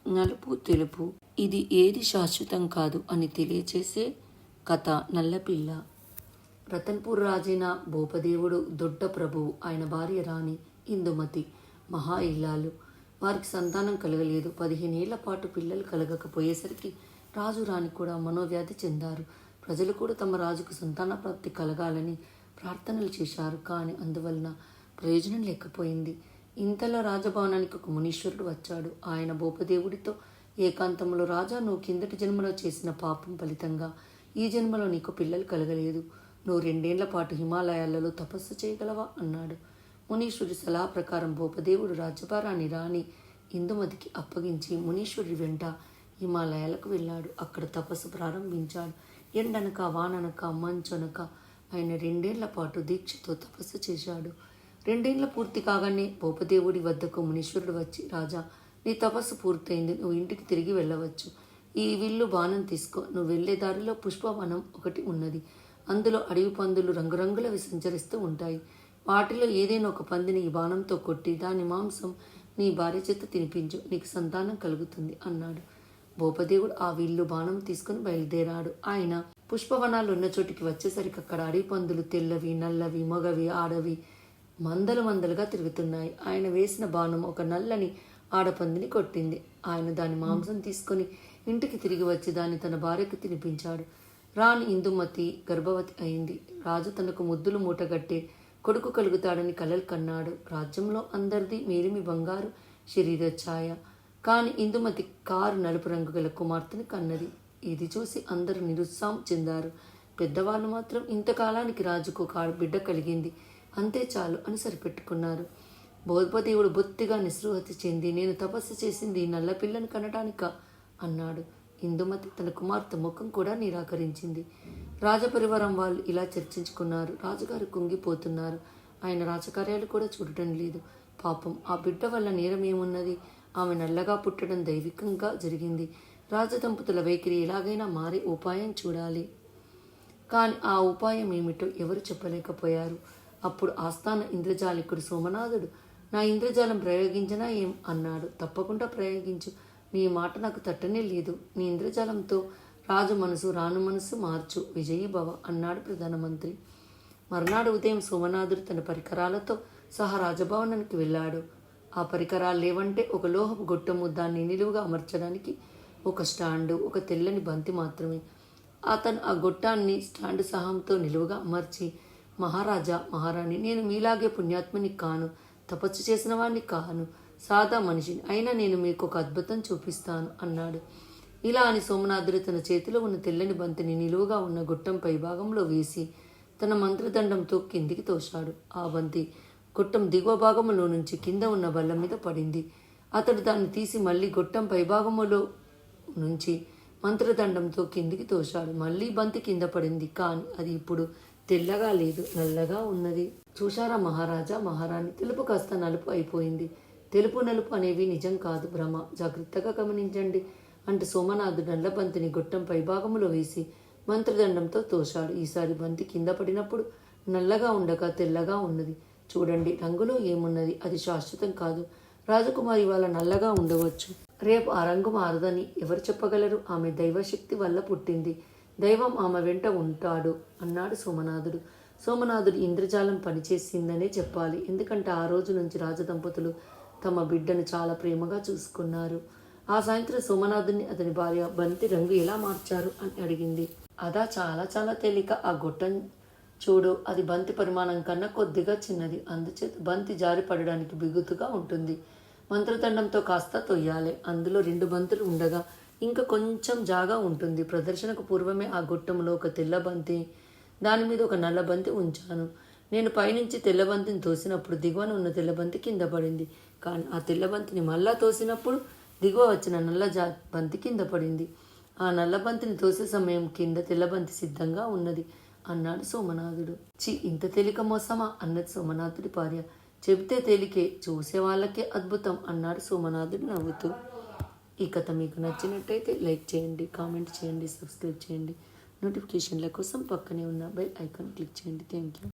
నలుపు తెలుపు ఇది ఏది శాశ్వతం కాదు అని తెలియచేసే కథ నల్లపిల్ల. రతన్పూర్ రాజైన భూపదేవుడు దొడ్డ ప్రభువు, ఆయన భార్య రాణి ఇందుమతి మహా ఇల్లాలు. వారికి సంతానం కలగలేదు. 15 ఏళ్ల పాటు పిల్లలు కలగకపోయేసరికి రాజు రాణి కూడా మనోవ్యాధి చెందారు. ప్రజలు కూడా తమ రాజుకు సంతాన ప్రాప్తి కలగాలని ప్రార్థనలు చేశారు. కానీ అందువలన ప్రయోజనం లేకపోయింది. ఇంతలో రాజభవనానికి ఒక మునీశ్వరుడు వచ్చాడు. ఆయన భూపదేవుడితో, ఏకాంతంలో రాజా, నువ్వు కిందటి జన్మలో చేసిన పాపం ఫలితంగా ఈ జన్మలో నీకు పిల్లలు కలగలేదు. నువ్వు 2 ఏళ్ల పాటు హిమాలయాలలో తపస్సు చేయగలవా అన్నాడు. మునీశ్వరుడి సలహా ప్రకారం భూపదేవుడు రాజ్యభారాన్ని రాణి ఇందుమతికి అప్పగించి మునీశ్వరుడి వెంట హిమాలయాలకు వెళ్ళాడు. అక్కడ తపస్సు ప్రారంభించాడు. ఎండనక వాననక మంచనక ఆయన 2 ఏళ్ల పాటు దీక్షతో తపస్సు చేశాడు. 2 ఏళ్ల పూర్తి కాగానే భూపదేవుడి వద్దకు మునీశ్వరుడు వచ్చి, రాజా, నీ తపస్సు పూర్తయింది, నువ్వు ఇంటికి తిరిగి వెళ్ళవచ్చు. ఈ విల్లు బాణం తీసుకో. నువ్వు వెళ్లే దారిలో పుష్పవనం ఒకటి ఉన్నది. అందులో అడవి పందులు రంగురంగులవి సంచరిస్తూ ఉంటాయి. వాటిలో ఏదైనా ఒక పందిని ఈ బాణంతో కొట్టి దాని మాంసం నీ భార్య చేత తినిపించు, నీకు సంతానం కలుగుతుంది అన్నాడు. భూపదేవుడు ఆ విల్లు బాణం తీసుకుని బయలుదేరాడు. ఆయన పుష్పవనాలు ఉన్న చోటికి వచ్చేసరికి అక్కడ అడవి పందులు తెల్లవి, నల్లవి, మగవి, ఆడవి మందలుగా తిరుగుతున్నాయి. ఆయన వేసిన బాణం ఒక నల్లని ఆడపందిని కొట్టింది. ఆయన దాని మాంసం తీసుకొని ఇంటికి తిరిగి వచ్చి దాన్ని తన భార్యకు తినిపించాడు. రాణి ఇందుమతి గర్భవతి అయింది. రాజు తనకు ముద్దులు మూటగట్టే కొడుకు కలుగుతాడని కలలు కన్నాడు. రాజ్యంలో అందరిది మేలిమి బంగారు శరీర ఛాయ. కానీ ఇందుమతి కారు నలుపు రంగు గల కుమార్తెను కన్నది. ఇది చూసి అందరూ నిరుత్సాహం చెందారు. పెద్దవాళ్ళు మాత్రం ఇంతకాలానికి రాజుకు ఒక బిడ్డ కలిగింది, అంతే చాలు అని సరిపెట్టుకున్నారు. భూపదేవుడు బొత్తిగా నిస్పృహతి చెంది, నేను తపస్సు చేసింది ఈ నల్ల పిల్లను కనడానిక అన్నాడు. ఇందుమతి తన కుమార్తె ముఖం కూడా నిరాకరించింది. రాజపరివారం వాళ్ళు ఇలా చర్చించుకున్నారు. రాజుగారు కుంగిపోతున్నారు. ఆయన రాజకార్యాలు కూడా చూడటం లేదు. పాపం, ఆ బిడ్డ వల్ల నేరం ఏమున్నది? ఆమె నల్లగా పుట్టడం దైవికంగా జరిగింది. రాజదంపతుల వైఖరి ఎలాగైనా మారే ఉపాయం చూడాలి. కానీ ఆ ఉపాయం ఏమిటో ఎవరు చెప్పలేకపోయారు. అప్పుడు ఆస్థాన ఇంద్రజాలికుడు సోమనాథుడు, నా ఇంద్రజాలం ప్రయోగించినా ఏం అన్నాడు. తప్పకుండా ప్రయోగించు, నీ మాట నాకు తట్టనే లేదు. నీ ఇంద్రజాలంతో రాజు మనసు రాణు మనసు మార్చు, విజయీ భవ అన్నాడు ప్రధానమంత్రి. మర్నాడు ఉదయం సోమనాథుడు తన పరికరాలతో సహా రాజభవనానికి వెళ్ళాడు. ఆ పరికరాలు లేవంటే ఒక లోహపు గొట్టము, దాన్ని నిలువుగా అమర్చడానికి ఒక స్టాండు, ఒక తెల్లని బంతి మాత్రమే. అతను ఆ గొట్టాన్ని స్టాండు సహాయంతో నిలువుగా అమర్చి, మహారాజా, మహారాణి, నేను మీలాగే పుణ్యాత్మని కాను, తపస్సు చేసిన వాడిని కాను, సాదా మనిషిని, అయినా నేను మీకు ఒక అద్భుతం చూపిస్తాను అన్నాడు. ఇలా అని సోమనాథుడు తన చేతిలో ఉన్న తెల్లని బంతిని నిలువుగా ఉన్న గొట్టం పై భాగంలో వేసి తన మంత్రదండంతో కిందికి తోశాడు. ఆ బంతి గొట్టం దిగువ భాగంలో నుంచి కింద ఉన్న బల్ల మీద పడింది. అతడు దాన్ని తీసి మళ్ళీ గొట్టం పైభాగములో నుంచి మంత్రదండంతో కిందికి తోశాడు. మళ్ళీ బంతి కింద పడింది. కానీ అది ఇప్పుడు తెల్లగా లేదు, నల్లగా ఉన్నది. చూశారా మహారాజా, మహారాణి, తెలుపు కాస్త నలుపు అయిపోయింది. తెలుపు నలుపు అనేవి నిజం కాదు, భ్రమ. జాగ్రత్తగా గమనించండి అంటూ సోమనాథుడు నల్ల బంతిని గొట్టం పైభాగంలో వేసి మంత్రదండంతో తోశాడు. ఈసారి బంతి కింద పడినప్పుడు నల్లగా ఉండగా తెల్లగా ఉన్నది. చూడండి, రంగులో ఏమున్నది, అది శాశ్వతం కాదు. రాజకుమారి వాళ్ళ నల్లగా ఉండవచ్చు, రేపు ఆ రంగు మారదని ఎవరు చెప్పగలరు? ఆమె దైవశక్తి వల్ల పుట్టింది, దైవం ఆమె వెంట ఉంటాడు అన్నాడు సోమనాథుడు. సోమనాథుడు ఇంద్రజాలం పనిచేసిందనే చెప్పాలి. ఎందుకంటే ఆ రోజు నుంచి రాజదంపతులు తమ బిడ్డను చాలా ప్రేమగా చూసుకున్నారు. ఆ సాయంత్రం సోమనాథుడిని అతని భార్య, బంతి రంగు ఎలా మార్చారు అని అడిగింది. అదా, చాలా చాలా తేలిక. ఆ గొట్టం చూడు, అది బంతి పరిమాణం కన్నా కొద్దిగా చిన్నది, అందుచేత బంతి జారి పడడానికి బిగుతుగా ఉంటుంది. మంత్రదండంతో కాస్త తొయ్యాలి. అందులో 2 బంతులు ఉండగా ఇంకా కొంచెం జాగా ఉంటుంది. ప్రదర్శనకు పూర్వమే ఆ గొట్టంలో ఒక తెల్ల బంతి, దాని మీద ఒక నల్ల బంతి ఉంచాను. నేను పైనుంచి తెల్లబంతిని తోసినప్పుడు దిగువన ఉన్న తెల్లబంతి కింద పడింది. కానీ ఆ తెల్లబంతిని మళ్ళా తోసినప్పుడు దిగువ వచ్చిన నల్ల బంతి కింద పడింది. ఆ నల్ల బంతిని తోసే సమయం కింద తెల్లబంతి సిద్ధంగా ఉన్నది అన్నాడు సోమనాథుడు. ఇంత తేలిక మోసమా అన్నది సోమనాథుడి భార్య. చెబితే తేలికే, చూసే వాళ్ళకే అద్భుతం అన్నాడు సోమనాథుడు నవ్వుతూ. ఈ కథ మీకు నచ్చినట్టయితే లైక్ చేయండి, కామెంట్ చేయండి, సబ్స్క్రైబ్ చేయండి. నోటిఫికేషన్ల కోసం పక్కనే ఉన్న బెల్ ఐకాన్ క్లిక్ చేయండి. Thank you.